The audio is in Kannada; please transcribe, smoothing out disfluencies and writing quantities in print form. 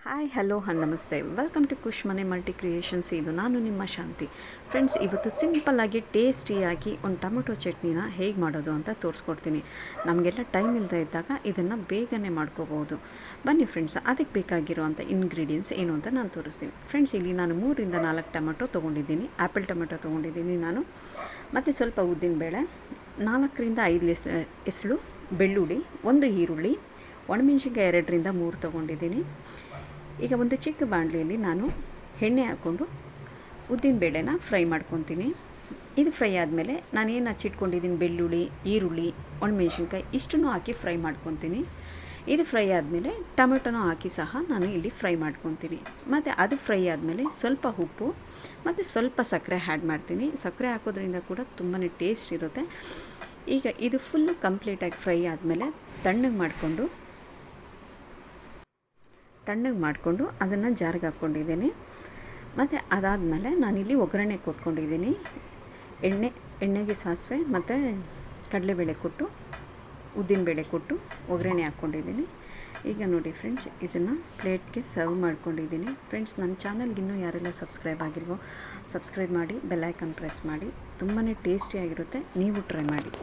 ಹಾಯ್ ಹಲೋ ನಮಸ್ತೆ ವೆಲ್ಕಮ್ ಟು ಖುಷ್ ಮನೆ ಮಲ್ಟಿ ಕ್ರಿಯೇಷನ್ಸ್. ಇದು ನಾನು ನಿಮ್ಮ ಶಾಂತಿ. ಫ್ರೆಂಡ್ಸ್, ಇವತ್ತು ಸಿಂಪಲ್ಲಾಗಿ ಟೇಸ್ಟಿಯಾಗಿ ಒಂದು ಟೊಮೊಟೊ ಚಟ್ನಿನ ಹೇಗೆ ಮಾಡೋದು ಅಂತ ತೋರಿಸ್ಕೊಡ್ತೀನಿ. ನಮಗೆಲ್ಲ ಟೈಮ್ ಇಲ್ಲದೆ ಇದ್ದಾಗ ಇದನ್ನು ಬೇಗನೆ ಮಾಡ್ಕೋಬೋದು. ಬನ್ನಿ ಫ್ರೆಂಡ್ಸ್, ಅದಕ್ಕೆ ಬೇಕಾಗಿರುವಂಥ ಇಂಗ್ರೀಡಿಯೆಂಟ್ಸ್ ಏನು ಅಂತ ನಾನು ತೋರಿಸ್ತೀನಿ. ಫ್ರೆಂಡ್ಸ್, ಇಲ್ಲಿ ನಾನು 3-4 ಟೊಮೊಟೊ ತೊಗೊಂಡಿದ್ದೀನಿ, ಆ್ಯಪಲ್ ಟೊಮೊಟೊ ತೊಗೊಂಡಿದ್ದೀನಿ ನಾನು. ಮತ್ತು ಸ್ವಲ್ಪ ಉದ್ದಿನಬೇಳೆ, 4-5 ಎಸಳು ಬೆಳ್ಳುಳ್ಳಿ, 1 ಈರುಳ್ಳಿ, ಒಣಮೆಣ್ಸಿನ್ಕಾಯಿ 2-3 ತೊಗೊಂಡಿದ್ದೀನಿ. ಈಗ ಒಂದು ಚಿಕ್ಕ ಬಾಣಲೆಯಲ್ಲಿ ನಾನು ಎಣ್ಣೆ ಹಾಕ್ಕೊಂಡು ಉದ್ದಿನಬೇಳೆನ ಫ್ರೈ ಮಾಡ್ಕೊತೀನಿ. ಇದು ಫ್ರೈ ಆದಮೇಲೆ ನಾನೇನು ಹಚ್ಚಿಟ್ಕೊಂಡಿದ್ದೀನಿ ಬೆಳ್ಳುಳ್ಳಿ, ಈರುಳ್ಳಿ, ಒಣಮೆಣ್ಸಿನ್ಕಾಯಿ ಇಷ್ಟನ್ನು ಹಾಕಿ ಫ್ರೈ ಮಾಡ್ಕೊತೀನಿ. ಇದು ಫ್ರೈ ಆದಮೇಲೆ ಟೊಮೆಟೊನೂ ಹಾಕಿ ಸಹ ನಾನು ಇಲ್ಲಿ ಫ್ರೈ ಮಾಡ್ಕೊತೀನಿ. ಮತ್ತು ಅದು ಫ್ರೈ ಆದಮೇಲೆ ಸ್ವಲ್ಪ ಉಪ್ಪು ಮತ್ತು ಸ್ವಲ್ಪ ಸಕ್ಕರೆ ಆ್ಯಡ್ ಮಾಡ್ತೀನಿ. ಸಕ್ಕರೆ ಹಾಕೋದ್ರಿಂದ ಕೂಡ ತುಂಬಾ ಟೇಸ್ಟ್ ಇರುತ್ತೆ. ಈಗ ಇದು ಫುಲ್ಲು ಕಂಪ್ಲೀಟಾಗಿ ಫ್ರೈ ಆದಮೇಲೆ ತಣ್ಣಗೆ ಮಾಡಿಕೊಂಡು ಅದನ್ನು ಜಾರಿಗೆ ಹಾಕ್ಕೊಂಡಿದ್ದೀನಿ. ಮತ್ತು ಅದಾದಮೇಲೆ ನಾನಿಲ್ಲಿ ಒಗ್ಗರಣೆ ಕೊಟ್ಕೊಂಡಿದ್ದೀನಿ. ಎಣ್ಣೆಗೆ ಸಾಸಿವೆ ಮತ್ತು ಕಡಲೆಬೇಳೆ ಕೊಟ್ಟು, ಉದ್ದಿನಬೇಳೆ ಕೊಟ್ಟು ಒಗ್ಗರಣೆ ಹಾಕ್ಕೊಂಡಿದ್ದೀನಿ. ಈಗ ನೋಡಿ ಫ್ರೆಂಡ್ಸ್, ಇದನ್ನು ಪ್ಲೇಟ್ಗೆ ಸರ್ವ್ ಮಾಡ್ಕೊಂಡಿದ್ದೀನಿ. ಫ್ರೆಂಡ್ಸ್, ನನ್ನ ಚಾನಲ್ಗೆ ಇನ್ನೂ ಯಾರೆಲ್ಲ ಸಬ್ಸ್ಕ್ರೈಬ್ ಆಗಿಲ್ವೋ ಸಬ್ಸ್ಕ್ರೈಬ್ ಮಾಡಿ, ಬೆಲ್ ಐಕಾನ್ ಪ್ರೆಸ್ ಮಾಡಿ. ತುಂಬಾ ಟೇಸ್ಟಿಯಾಗಿರುತ್ತೆ, ನೀವು ಟ್ರೈ ಮಾಡಿ.